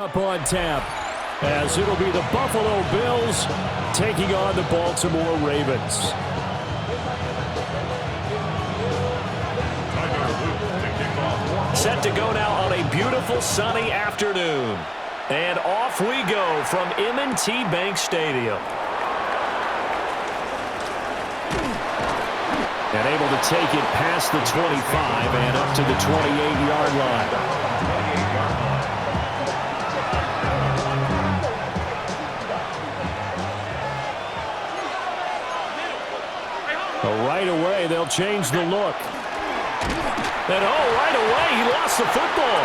Up on tap, as it'll be the Buffalo Bills taking on the Baltimore Ravens. Set to go now on a beautiful sunny afternoon. And off we go from M&T Bank Stadium. And able to take it past the 25 and up to the 28-yard line. Right away, they'll change the look. And right away, he lost the football.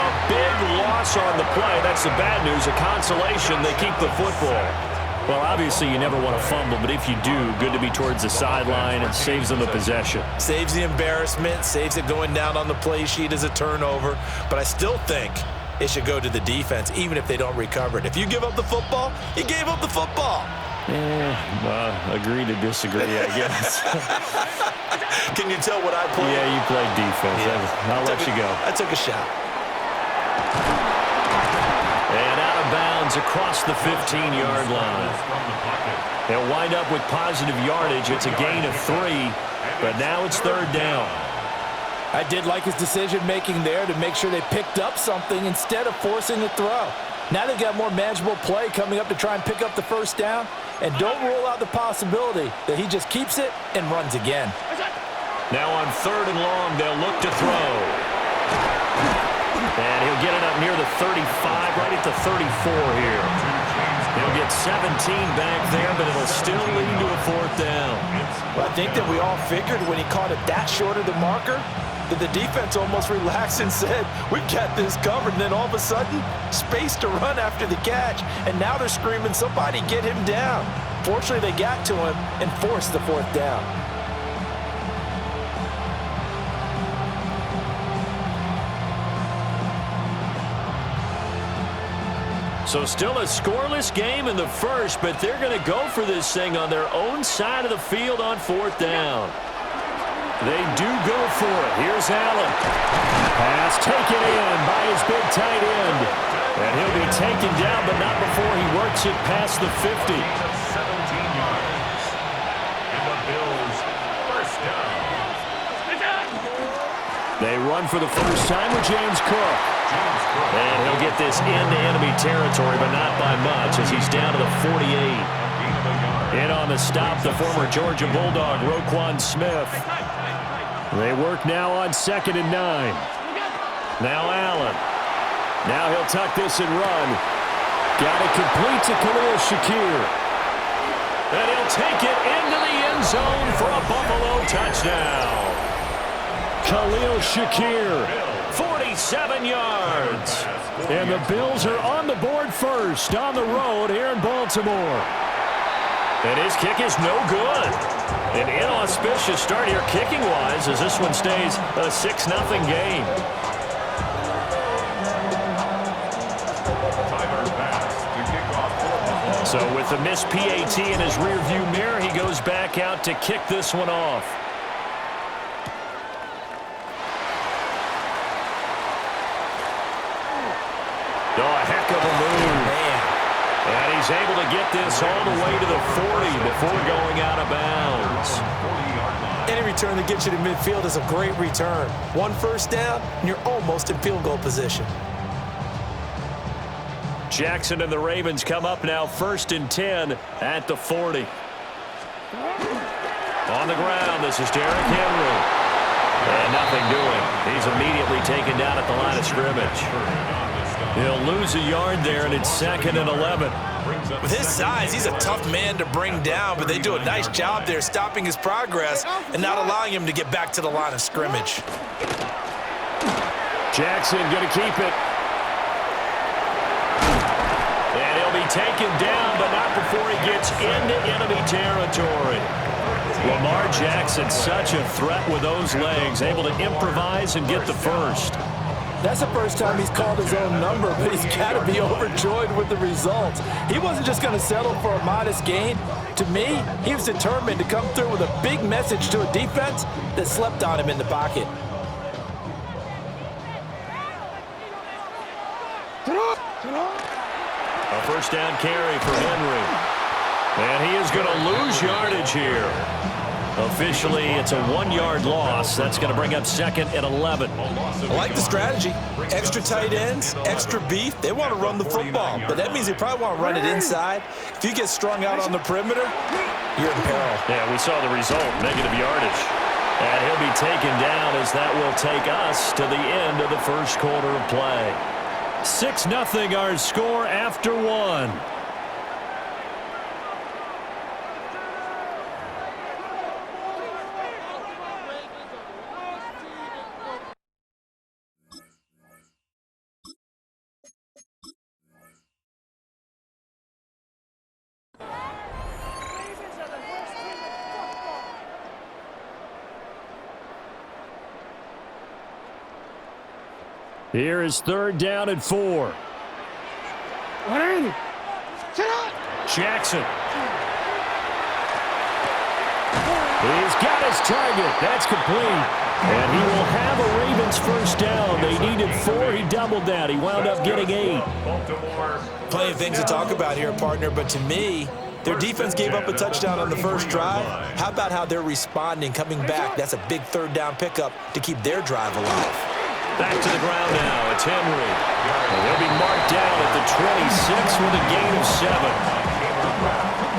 A big loss on the play. That's the bad news. A consolation, they keep the football. Well, obviously, you never want to fumble, but if you do, good to be towards the sideline. It saves them the possession. Saves the embarrassment, saves it going down on the play sheet as a turnover. But I still think it should go to the defense, even if they don't recover it. If you give up the football, you gave up the football. Agree to disagree, I guess. Can you tell what I played? Yeah, you played defense. Yeah. I'll let you go. I took a shot. And out of bounds across the 15-yard line. They'll wind up with positive yardage. It's a gain of 3, but now it's third down. I did like his decision-making there to make sure they picked up something instead of forcing the throw. Now they've got more manageable play coming up to try and pick up the first down. And don't rule out the possibility that he just keeps it and runs again. Now on third and long, they'll look to throw. And he'll get it up near the 35, right at the 34 here. He'll get 17 back there, but it'll still lead to a fourth down. Well, I think that we all figured when he caught it that short of the marker, that the defense almost relaxed and said, we've got this covered. And then all of a sudden, space to run after the catch. And now they're screaming, somebody get him down. Fortunately, they got to him and forced the fourth down. So still a scoreless game in the first, but they're going to go for this thing on their own side of the field on fourth down. They do go for it. Here's Allen. Pass taken in by his big tight end. And he'll be taken down, but not before he works it past the 50. 17 yards. And the Bills first down. They run for the first time with James Cook. And he'll get this into enemy territory, but not by much as he's down to the 48. In on the stop, the former Georgia Bulldog, Roquan Smith. They work now on 2nd and 9. Now Allen. Now he'll tuck this and run. Got it complete to Khalil Shakir. And he'll take it into the end zone for a Buffalo touchdown. Khalil Shakir, 47 yards. And the Bills are on the board first on the road here in Baltimore. And his kick is no good. An inauspicious start here kicking-wise as this one stays a 6-0 game. So with the missed PAT in his rearview mirror, he goes back out to kick this one off. Oh, a heck of a move. Man. And he's able to get this all the way to the 40 before going out of bounds. Any return that gets you to midfield is a great return. One first down, and you're almost in field goal position. Jackson and the Ravens come up now 1st and 10 at the 40. On the ground, this is Derrick Henry. And nothing doing. He's immediately taken down at the line of scrimmage. He'll lose a yard there, and it's 2nd and 11. With his size, he's a tough man to bring down, but they do a nice job there stopping his progress and not allowing him to get back to the line of scrimmage. Jackson going to keep it. And he'll be taken down, but not before he gets into enemy territory. Lamar Jackson, such a threat with those legs, able to improvise and get the first. That's the first time he's called his own number, but he's got to be overjoyed with the results. He wasn't just going to settle for a modest gain. To me, he was determined to come through with a big message to a defense that slept on him in the pocket. A first down carry for Henry. And he is going to lose yardage here. Officially, it's a 1-yard loss. That's going to bring up 2nd and 11. I like the strategy. Extra tight ends, extra beef. They want to run the football, but that means they probably want to run it inside. If you get strung out on the perimeter, you're in peril. Yeah, we saw the result, negative yardage. And he'll be taken down as that will take us to the end of the first quarter of play. 6-0 our score after 1. Here is 3rd down and 4. Jackson. He's got his target. That's complete. And he will have a Ravens first down. They needed 4. He doubled that. He wound up getting 8. Plenty of things to talk about here, partner, but to me, their defense gave up a touchdown on the first drive. How about how they're responding, coming back? That's a big 3rd down pickup to keep their drive alive. Back to the ground now. It's Henry. And he'll be marked down at the 26 with a gain of 7.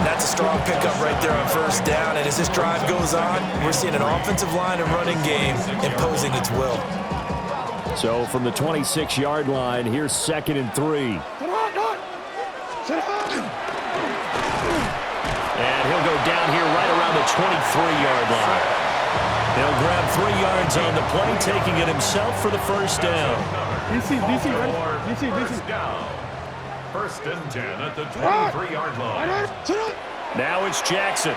That's a strong pickup right there on first down. And as this drive goes on, we're seeing an offensive line and running game imposing its will. So from the 26-yard line, here's 2nd and 3. And he'll go down here right around the 23-yard line. He'll grab 3 yards on the play, taking it himself for the first down. DC, ready? DC. Down. 1st and 10 at the 23-yard line. Now it's Jackson.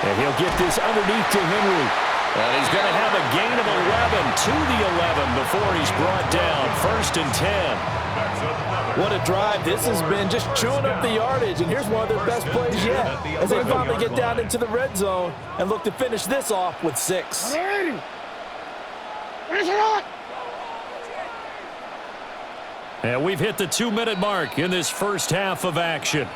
And he'll get this underneath to Henry. And he's going to have a gain of 11 to the 11 before he's brought down. 1st and 10. What a drive. This has been just chewing up the yardage, and here's one of their best plays yet as they finally get down into the red zone and look to finish this off with 6. And we've hit the 2-minute mark in this first half of action.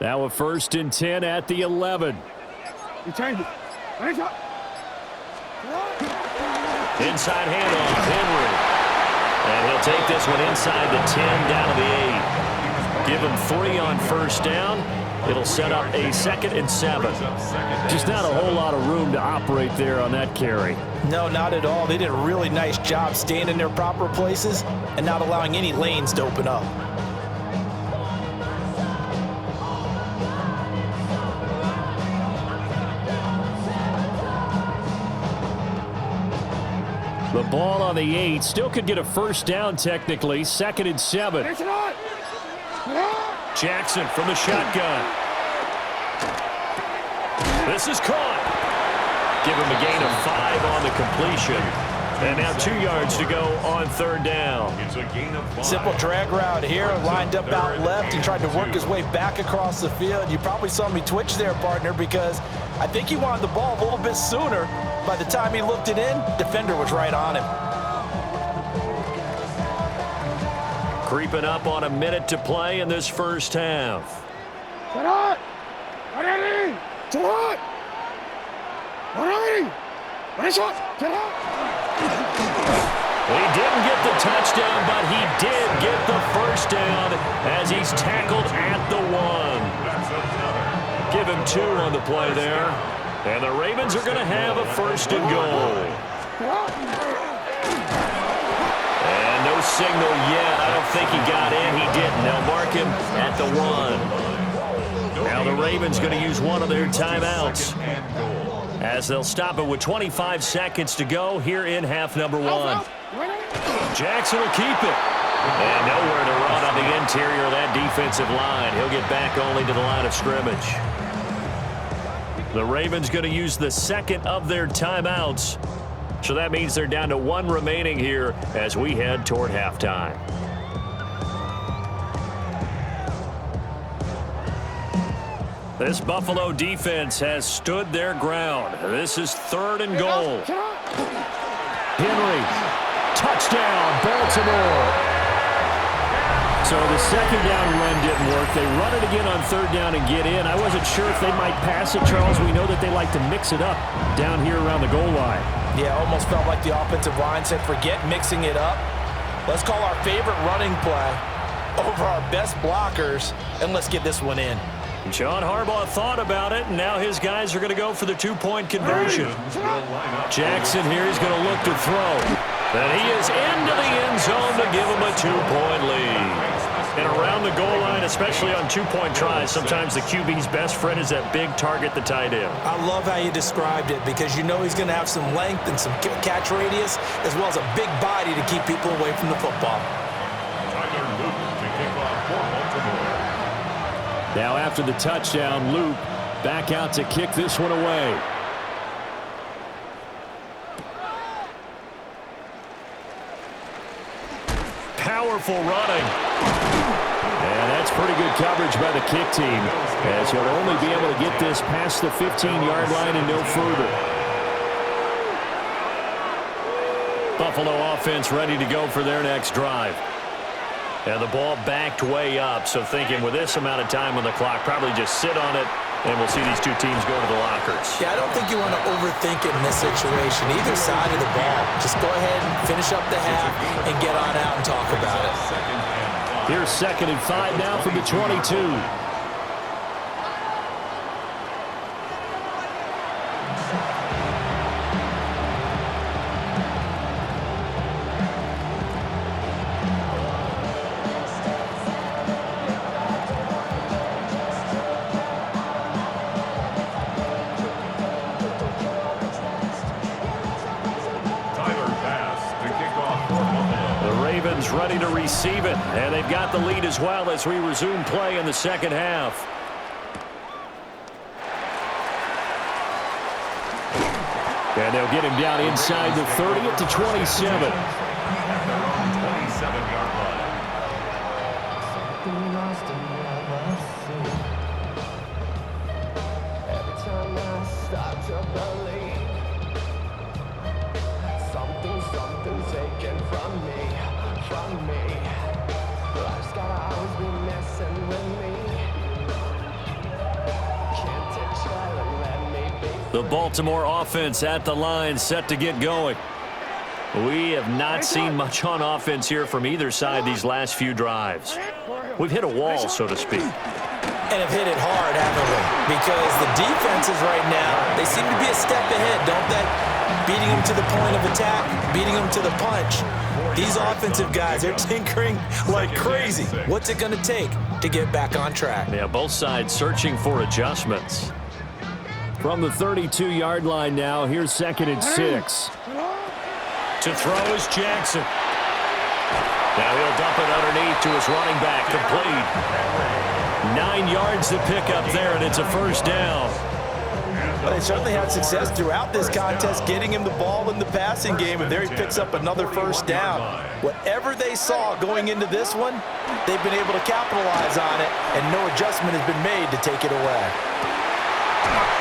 Now a 1st and 10 at the 11. Inside handoff, Henry. And he'll take this one inside the 10, down to the 8. Give him 3 on first down. It'll set up a 2nd and 7. Just not a whole lot of room to operate there on that carry. No, not at all. They did a really nice job staying in their proper places and not allowing any lanes to open up. The ball on the 8. Still could get a first down technically. 2nd and 7. Jackson from the shotgun. This is caught. Give him a gain of 5 on the completion. And now 2 yards to go on 3rd down. It's a gain of 5. Simple drag route here, lined up out left. He tried to work his way back across the field. You probably saw me twitch there, partner, because I think he wanted the ball a little bit sooner. By the time he looked it in, defender was right on him. Creeping up on a minute to play in this first half. He didn't get the touchdown, but he did get the first down as he's tackled at the 1. Give him 2 on the play there. And the Ravens are going to have a 1st and goal. And no signal yet. I don't think he got in. He didn't. They'll mark him at the 1. Now the Ravens going to use one of their timeouts as they'll stop it with 25 seconds to go here in half number 1. Jackson will keep it. And nowhere to run on the interior of that defensive line. He'll get back only to the line of scrimmage. The Ravens going to use the second of their timeouts. So that means they're down to one remaining here as we head toward halftime. This Buffalo defense has stood their ground. This is 3rd and goal. Henry, touchdown, Baltimore. So the second down run didn't work. They run it again on 3rd down and get in. I wasn't sure if they might pass it, Charles. We know that they like to mix it up down here around the goal line. Yeah, almost felt like the offensive line said, forget mixing it up. Let's call our favorite running play over our best blockers, and let's get this one in. John Harbaugh thought about it, and now his guys are going to go for the two-point conversion. Jackson here is going to look to throw. And he is into the end zone to give him a 2-point lead. And around the goal line, especially on two-point tries, sometimes the QB's best friend is that big target, the tight end. I love how you described it because you know he's going to have some length and some catch radius as well as a big body to keep people away from the football. Now after the touchdown, Luke back out to kick this one away. Powerful running. And that's pretty good coverage by the kick team, as he'll only be able to get this past the 15-yard line and no further. Buffalo offense ready to go for their next drive. And the ball backed way up, so thinking with this amount of time on the clock, probably just sit on it, and we'll see these two teams go to the lockers. Yeah, I don't think you want to overthink it in this situation. Either side of the ball. Just go ahead and finish up the half and get on out and talk about it. Here's 2nd and 5 now from the 22. Ready to receive it, and they've got the lead as well as we resume play in the second half. And they'll get him down inside the 30 at the 27. Something's taken from me. Life's gotta always be messing with me. Can't take and let me be. The Baltimore offense at the line, set to get going. We have not seen much on offense here from either side these last few drives. We've hit a wall, so to speak. And have hit it hard, haven't we? Because the defenses right now, they seem to be a step ahead, don't they? Beating them to the point of attack, beating them to the punch. These offensive guys, they're tinkering like crazy. What's it going to take to get back on track? Yeah, both sides searching for adjustments. From the 32-yard line now, here's 2nd and 6. To throw is Jackson. Now he'll dump it underneath to his running back, complete. 9 yards to pick up there, and it's a first down. Well, they certainly had success throughout this contest, getting him the ball in the passing game, and there he picks up another first down. Whatever they saw going into this one, they've been able to capitalize on it, and no adjustment has been made to take it away.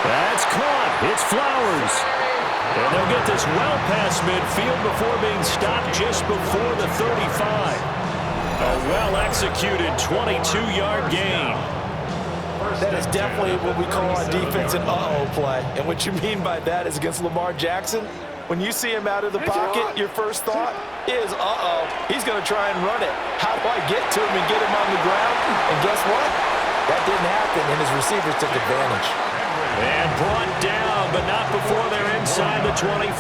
That's caught. It's Flowers. And they'll get this well past midfield before being stopped just before the 35. A well-executed 22-yard gain. That is definitely what we call on defense an uh-oh play. And what you mean by that is against Lamar Jackson, when you see him out of the pocket, your first thought is, uh-oh, he's going to try and run it. How do I get to him and get him on the ground? And guess what? That didn't happen, and his receivers took advantage. And brought down, but not before they're inside the 25.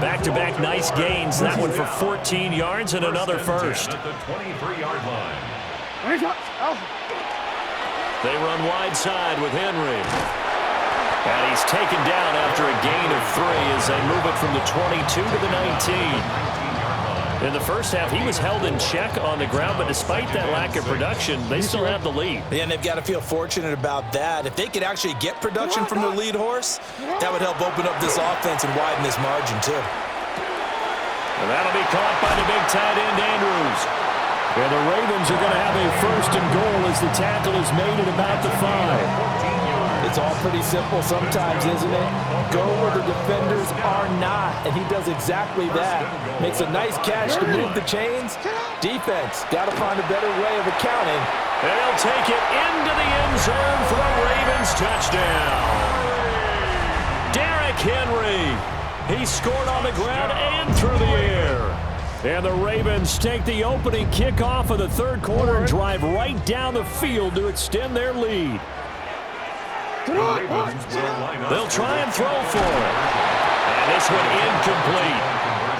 Back-to-back nice gains. That one for 14 yards and another first. At the 23-yard line. They run wide side with Henry. And he's taken down after a gain of 3 as they move it from the 22 to the 19. In the first half, he was held in check on the ground, but despite that lack of production, they still have the lead. Yeah, and they've got to feel fortunate about that. If they could actually get production from their lead horse, that would help open up this offense and widen this margin, too. And that'll be caught by the big tight end, Andrews. And the Ravens are going to have a 1st and goal as the tackle is made at about the 5. It's all pretty simple sometimes, isn't it? Go where the defenders are not, and he does exactly that. Makes a nice catch to move the chains. Defense, got to find a better way of accounting. They'll take it into the end zone for a Ravens touchdown. Derrick Henry. He scored on the ground and through the air. And the Ravens take the opening kickoff of the 3rd quarter and drive right down the field to extend their lead. They'll try and throw for it. And this one incomplete.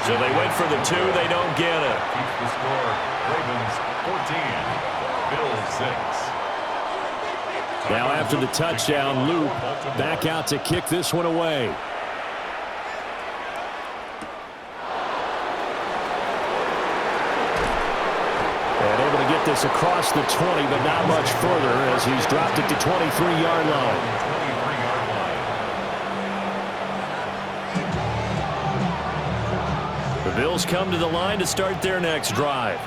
So they went for the 2. They don't get it. Keeps the score. Ravens 14, Bills 6. Now after the touchdown, Luke back out to kick this one away. And able to get this across the 20, but not much further as he's dropped it to 23-yard line. The Bills come to the line to start their next drive.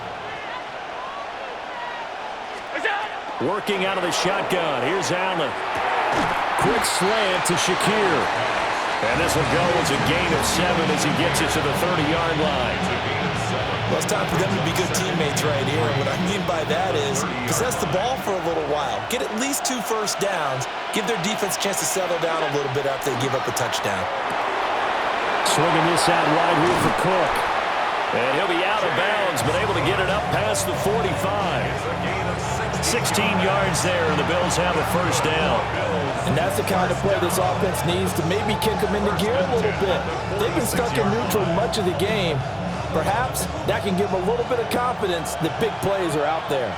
Working out of the shotgun. Here's Allen. Quick slant to Shakir. And this will go as a gain of 7 as he gets it to the 30-yard line. Well, it's time for them to be good teammates right here. And what I mean by that is possess the ball for a little while. Get at least 2 first downs. Give their defense a chance to settle down a little bit after they give up a touchdown. Swinging this out wide here for Cook. And he'll be out of bounds, but able to get it up past the 45. 16 yards there, and the Bills have a first down. And that's the kind of play this offense needs to maybe kick them into gear a little bit. They've been stuck in neutral much of the game. Perhaps that can give them a little bit of confidence that big plays are out there.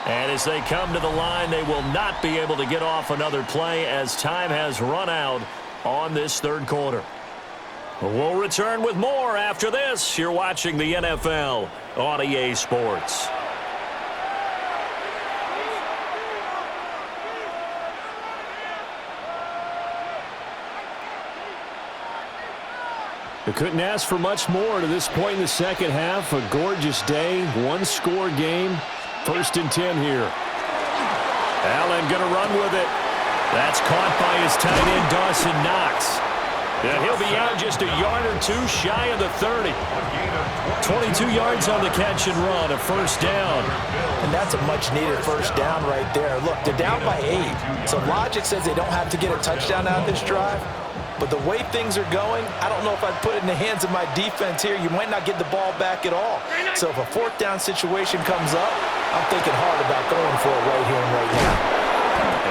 And as they come to the line, they will not be able to get off another play as time has run out on this 3rd quarter. We'll return with more after this. You're watching the NFL on EA Sports. We couldn't ask for much more to this point in the second half. A gorgeous day, 1-score game. 1st and 10 here. Allen going to run with it. That's caught by his tight end, Dawson Knox. And he'll be out just a yard or 2 shy of the 30. 22 yards on the catch and run, a first down. And that's a much-needed first down right there. Look, they're down by 8. So logic says they don't have to get a touchdown out of this drive. But the way things are going, I don't know if I'd put it in the hands of my defense here. You might not get the ball back at all. So if a 4th down situation comes up, I'm thinking hard about going for it right here and right now.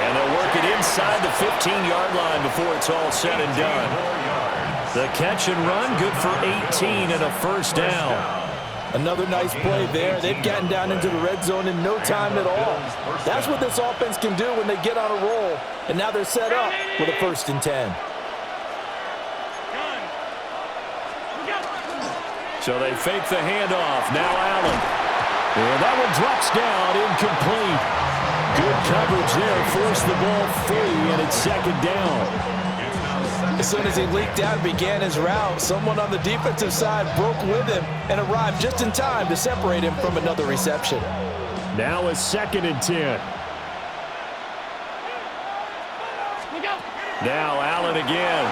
And they'll work it inside the 15-yard line before it's all said and done. The catch and run, good for 18 and a first down. Another nice play there. They've gotten down into the red zone in no time at all. That's what this offense can do when they get on a roll. And now they're set up with a 1st and 10. So they fake the handoff. Now Allen. And that one drops down, incomplete. Good coverage there. Forced the ball free, and it's 2nd down. As soon as he leaked out and began his route, someone on the defensive side broke with him and arrived just in time to separate him from another reception. Now a 2nd and 10. Now Allen again.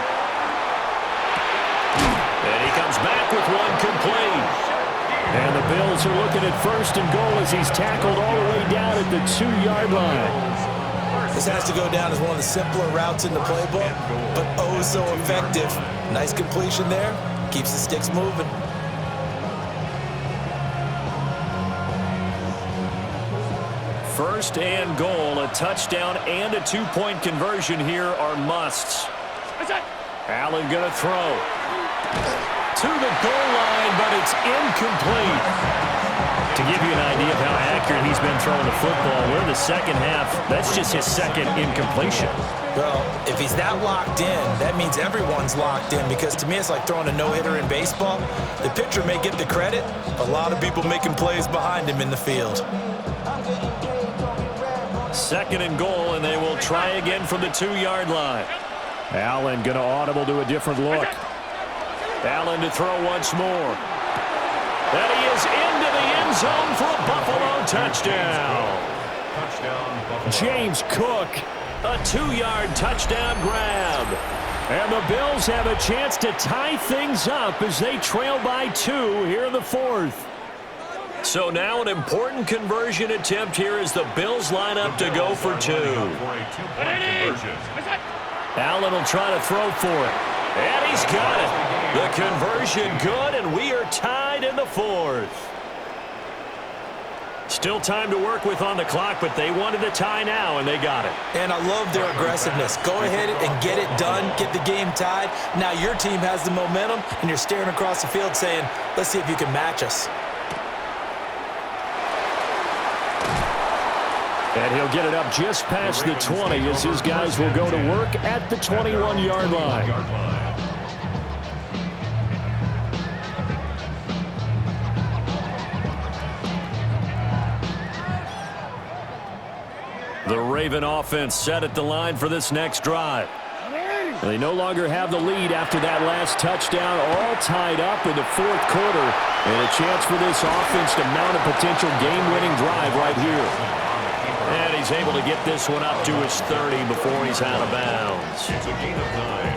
And he comes back with one complete. And the Bills are looking at 1st and goal as he's tackled all the way down at the 2-yard line. This has to go down as one of the simpler routes in the playbook, but oh so effective. Nice completion there. Keeps the sticks moving. First and goal, a touchdown and a 2-point conversion here are musts. Allen going to throw. To the goal line, but it's incomplete. To give you an idea of how accurate he's been throwing the football, we're in the second half. That's just his second incompletion. Well, if he's that locked in, that means everyone's locked in, because to me it's like throwing a no-hitter in baseball. The pitcher may get the credit, but a lot of people making plays behind him in the field. Second and goal, and they will try again from the 2-yard line. Allen going to audible to a different look. Allen to throw once more. And he is into the end zone for a Buffalo touchdown. Touchdown, Buffalo. James Cook, a 2-yard touchdown grab. And the Bills have a chance to tie things up as they trail by 2 here in the 4th. So now an important conversion attempt here as the Bills line up to go for 2. Allen will try to throw for it. And he's got it. The conversion good, and we are tied in the 4th. Still time to work with on the clock, but they wanted the tie now, and they got it. And I love their aggressiveness. Go ahead and get it done, get the game tied. Now your team has the momentum, and you're staring across the field saying, let's see if you can match us. And he'll get it up just past the 20 as his guys will go to work at the 21-yard line. The Raven offense set at the line for this next drive. They no longer have the lead after that last touchdown, all tied up in the 4th quarter, and a chance for this offense to mount a potential game-winning drive right here. And he's able to get this one up to his 30 before he's out of bounds. It's a gain of 9.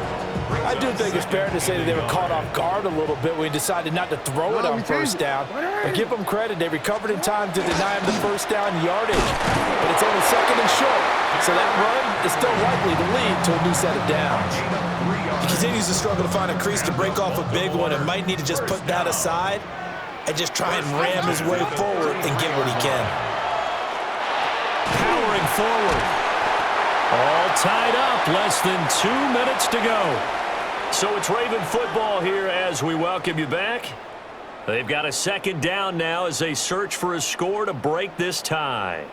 I do think it's fair to say that they were caught off guard a little bit when he decided not to throw it on first down. But give them credit. They recovered in time to deny him the first down yardage. But it's only 2nd and short. So that run is still likely to lead to a new set of downs. He continues to struggle to find a crease to break off a big one and might need to just put that aside and just try and ram his way forward and get what he can. Powering forward. All tied up. Less than 2 minutes to go. So it's Raven football here as we welcome you back. They've got a 2nd down now as they search for a score to break this tie.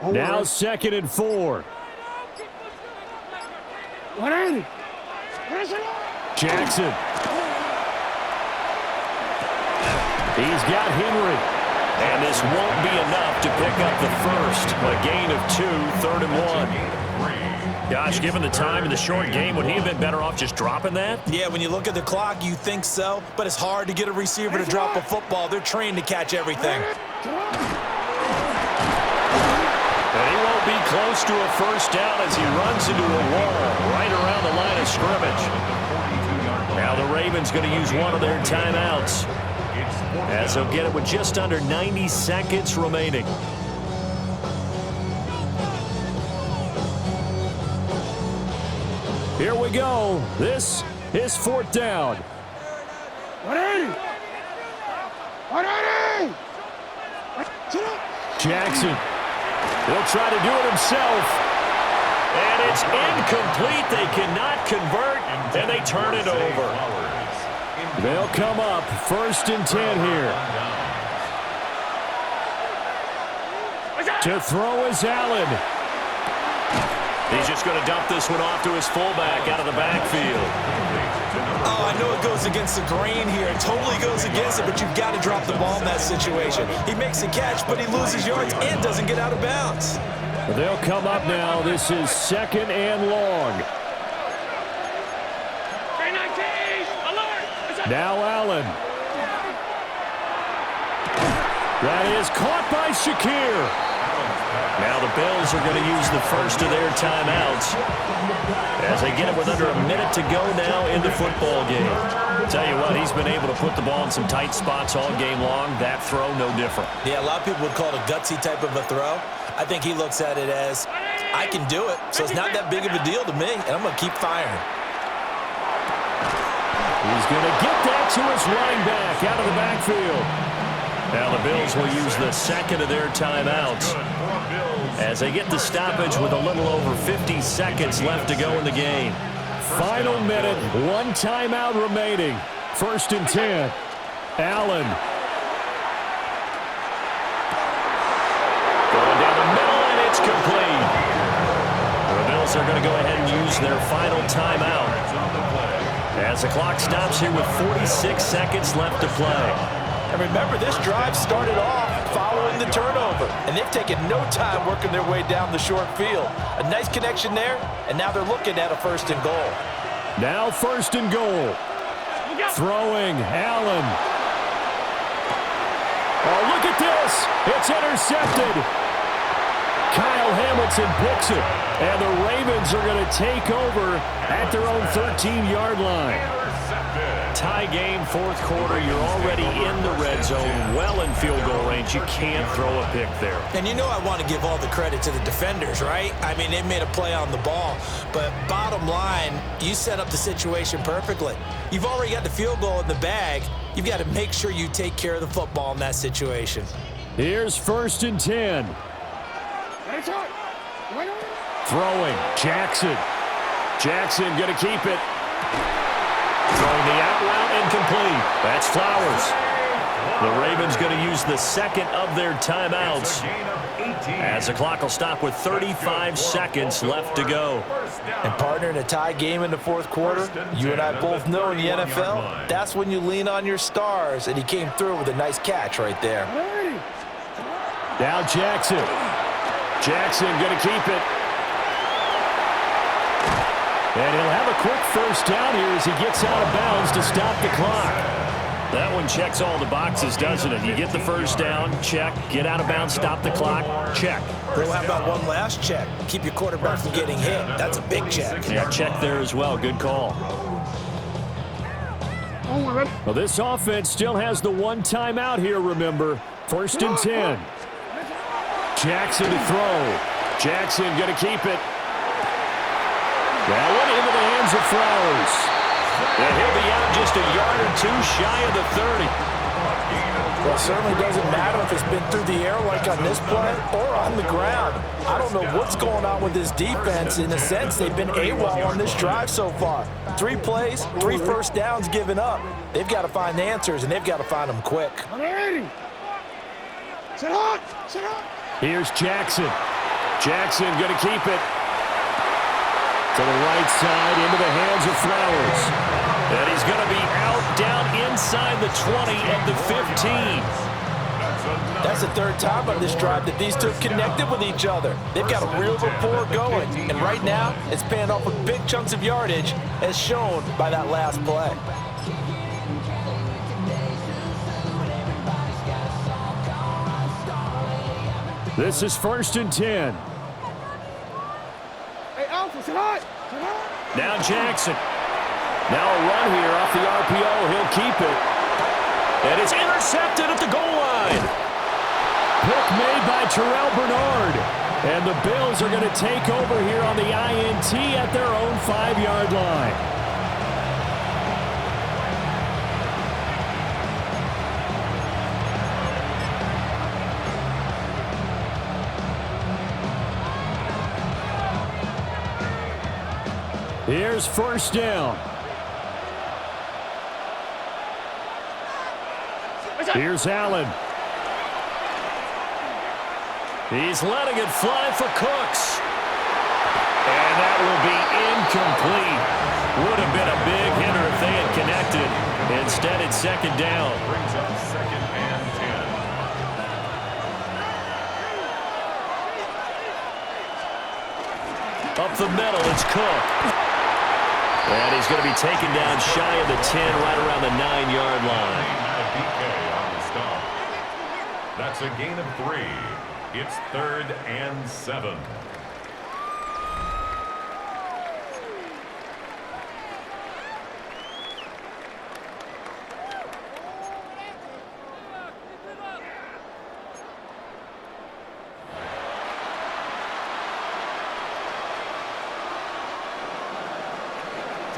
Now 2nd and 4. Jackson. He's got Henry. And this won't be enough to pick up the first. A gain of 2, 3rd and 1. Gosh, given the time in the short game, would he have been better off just dropping that? Yeah, when you look at the clock, you think so. But it's hard to get a receiver to drop a football. They're trained to catch everything. Be close to a first down as he runs into a wall right around the line of scrimmage. Now the Ravens going to use one of their timeouts as they'll get it with just under 90 seconds remaining. Here we go. This is 4th down. 180! Jackson. He'll try to do it himself. And it's incomplete. They cannot convert, and they turn it over. They'll come up 1st and 10 here. To throw is Allen. He's just going to dump this one off to his fullback out of the backfield. Oh, I know it goes against the grain here. It totally goes against it, but you've got to drop the ball in that situation. He makes a catch, but he loses yards and doesn't get out of bounds. They'll come up now. This is 2nd and long. Now Allen. That is caught by Shakir. Now the Bills are going to use the first of their timeouts as they get it with under a minute to go now in the football game. Tell you what, he's been able to put the ball in some tight spots all game long. That throw, no different. Yeah, a lot of people would call it a gutsy type of a throw. I think he looks at it as, I can do it, so it's not that big of a deal to me, and I'm going to keep firing. He's going to get that to his running back out of the backfield. Now the Bills will use the second of their timeouts as they get the stoppage with a little over 50 seconds left to go in the game. Final minute, one timeout remaining. 1st and 10. Allen. Going down the middle, and it's complete. The Bills are going to go ahead and use their final timeout as the clock stops here with 46 seconds left to play. And remember, this drive started off following the turnover, and they've taken no time working their way down the short field. A nice connection there, and now they're looking at a 1st and goal. Now 1st and goal. Throwing, Allen. Oh, look at this. It's intercepted. Kyle Hamilton picks it, and the Ravens are going to take over at their own 13-yard line. Tie game, 4th quarter. You're already in the red zone, well in field goal range. You can't throw a pick there. And you know I want to give all the credit to the defenders, right? I mean, they made a play on the ball. But bottom line, you set up the situation perfectly. You've already got the field goal in the bag. You've got to make sure you take care of the football in that situation. Here's 1st and 10. Throwing, Jackson. Jackson going to keep it. Throwing the out route, incomplete. That's Flowers. The Ravens going to use the second of their timeouts as the clock will stop with 35 seconds left to go. And partner, in a tie game in the 4th quarter, you and I both know in the NFL, that's when you lean on your stars, and he came through with a nice catch right there. Now Jackson. Jackson going to keep it. And he'll have a quick 1st down here as he gets out of bounds to stop the clock. That one checks all the boxes, doesn't it? You get the 1st down, check. Get out of bounds, stop the clock, check. Well, how about one last check? Keep your quarterback from getting hit. That's a big check. Yeah, check there as well. Good call. Well, this offense still has the one timeout here, remember. 1st and 10. Jackson to throw. Jackson going to keep it. That one into the hands of Flowers. And he'll be out just a yard or 2 shy of the 30. Well, it certainly doesn't matter if it's been through the air like on this play or on the ground. I don't know what's going on with this defense. In a sense, they've been AWOL on this drive so far. 3 plays, 3 1st downs given up. They've got to find answers, and they've got to find them quick. Here's Jackson. Jackson going to keep it. To the right side, into the hands of Flowers. And he's going to be out down inside the 20 at the 15. That's the 3rd time on this drive that these two have connected with each other. They've got a real rapport going. And right now, it's paying off with big chunks of yardage, as shown by that last play. This is 1st and 10. Now Jackson. Now a run here off the RPO. He'll keep it. And it's intercepted at the goal line. Pick made by Terrell Bernard. And the Bills are going to take over here on the INT at their own 5-yard line. Here's 1st down. Here's Allen. He's letting it fly for Cooks. And that will be incomplete. Would have been a big hitter if they had connected. Instead, it's 2nd down. Brings up 2nd and 10. Up the middle, it's Cook. And he's going to be taken down shy of the 10, right around the 9-yard line. DK on the stop. That's a gain of 3. It's 3rd and 7.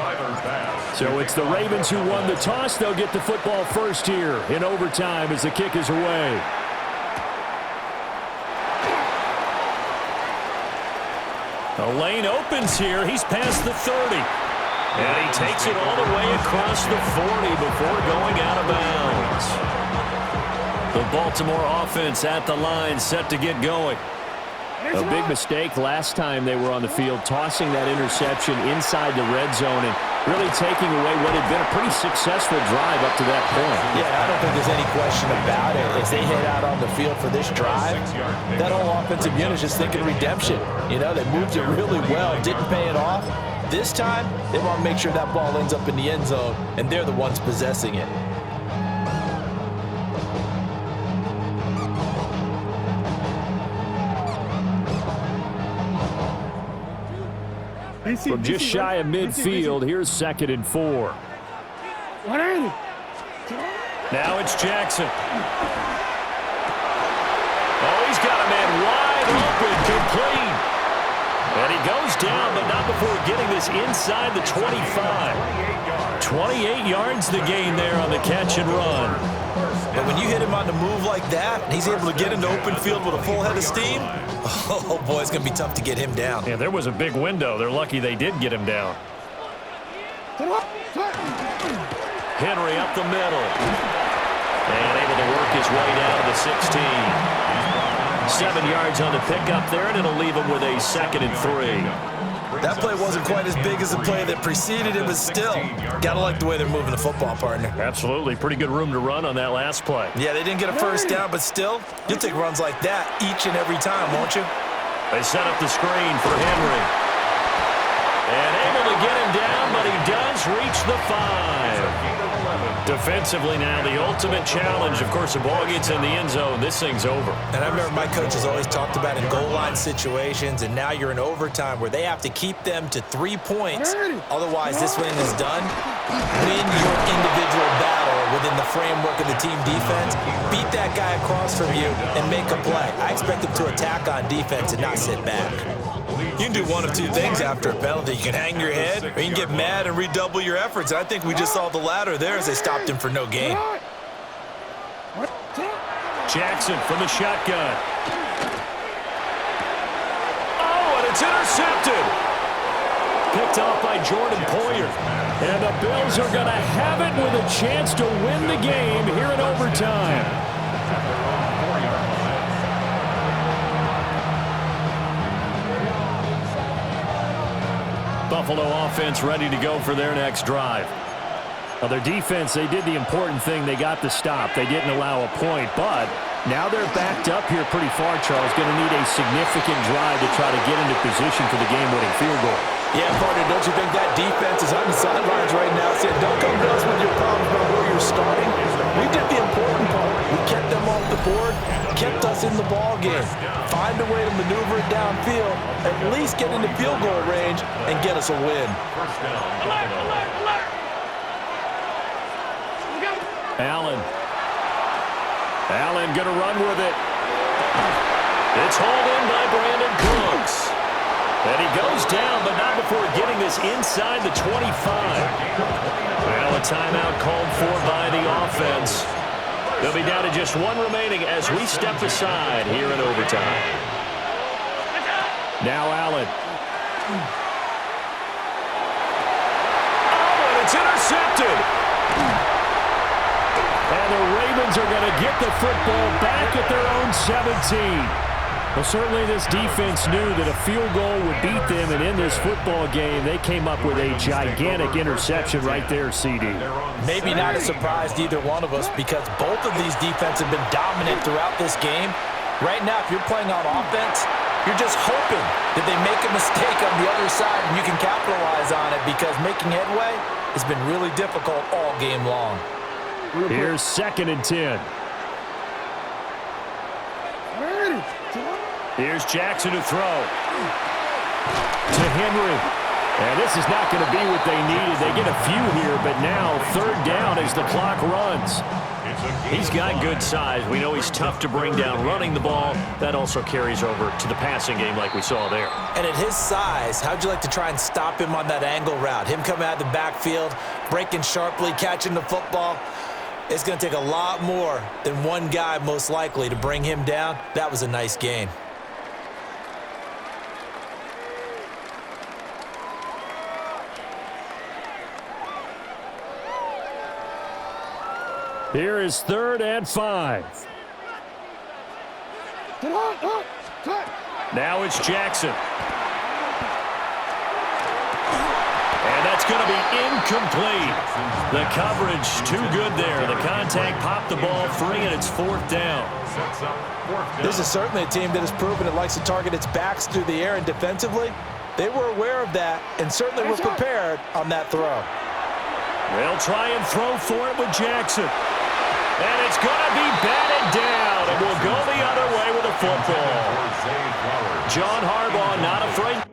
Tyler Bass. So it's the Ravens who won the toss. They'll get the football first here in overtime as the kick is away. The lane opens here. He's past the 30. And he takes it all the way across the 40 before going out of bounds. The Baltimore offense at the line, set to get going. A big mistake last time they were on the field, tossing that interception inside the red zone and really taking away what had been a pretty successful drive up to that point. Yeah, I don't think there's any question about it. As they head out on the field for this drive, that whole offensive unit is just thinking redemption. You know, they moved it really well, didn't pay it off. This time, they want to make sure that ball ends up in the end zone, and they're the ones possessing it. From just shy of midfield, here's 2nd and 4. Now it's Jackson. Oh, he's got a man wide open, complete. And he goes down, but not before getting this inside the 25. 28 yards the gain there on the catch and run. But when you hit him on the move like that, and he's able to get into open field with a full head of steam, oh boy, it's going to be tough to get him down. Yeah, there was a big window. They're lucky they did get him down. Henry up the middle. And able to work his way down to the 16. 7 yards on the pickup there, and it'll leave him with a 2nd and 3. That play wasn't quite as big as the play that preceded it, but still, got to like the way they're moving the football, partner. Absolutely. Pretty good room to run on that last play. Yeah, they didn't get a first down, but still, you'll take runs like that each and every time, won't you? They set up the screen for Henry. And able to get him down, but he does reach the 5. Defensively now, the ultimate challenge. Of course, the ball gets in the end zone. This thing's over. And I remember my coaches always talked about in goal line situations, and now you're in overtime where they have to keep them to 3 points. Otherwise, this winning is done. Win your individual battle within the framework of the team defense. Beat that guy across from you and make a play. I expect them to attack on defense and not sit back. You can do one of two things after a penalty. You can hang your head, or you can get mad and redouble your efforts. I think we just saw the latter there as they stopped him for no gain. Jackson from the shotgun. Oh, and it's intercepted. Picked off by Jordan Poyer. And the Bills are going to have it with a chance to win the game here in overtime. Buffalo offense ready to go for their next drive. Well, their defense, they did the important thing. They got the stop. They didn't allow a point, but now they're backed up here pretty far, Charles. Going to need a significant drive to try to get into position for the game-winning field goal. Yeah, partner, don't you think that defense is on the sidelines right now saying, don't come to us with your problems about where you're starting. We did the important part. We kept them off the board, kept us in the ball game. Find a way to maneuver it downfield, at least get into field goal range, and get us a win. Allen going to run with it. It's hauled in by Brandon Cooks. And he goes down, but not before getting this inside the 25. Well, a timeout called for by the offense. They'll be down to just one remaining as we step aside here in overtime. Now Allen. Oh, and it's intercepted. And the Ravens are going to get the football back at their own 17. Well, certainly this defense knew that a field goal would beat them, and in this football game, they came up with a gigantic interception right there, CD. Maybe not a surprise to either one of us because both of these defenses have been dominant throughout this game. Right now, if you're playing on offense, you're just hoping that they make a mistake on the other side and you can capitalize on it because making headway has been really difficult all game long. Here's 2nd and 10. Here's Jackson to throw. To Henry. And this is not going to be what they needed. They get a few here, but now third down as the clock runs. He's got good size. We know he's tough to bring down running the ball. That also carries over to the passing game like we saw there. And at his size, how'd you like to try and stop him on that angle route? Him coming out of the backfield, breaking sharply, catching the football. It's going to take a lot more than one guy, most likely, to bring him down. That was a nice gain. Here is 3rd and 5. Now it's Jackson. And that's going to be incomplete. The coverage too good there. The contact popped the ball free, and it's 4th down. This is certainly a team that has proven it likes to target its backs through the air, and defensively, they were aware of that and certainly were prepared on that throw. They'll try and throw for it with Jackson. And it's going to be batted down, and we'll go the other way with the football. John Harbaugh not afraid.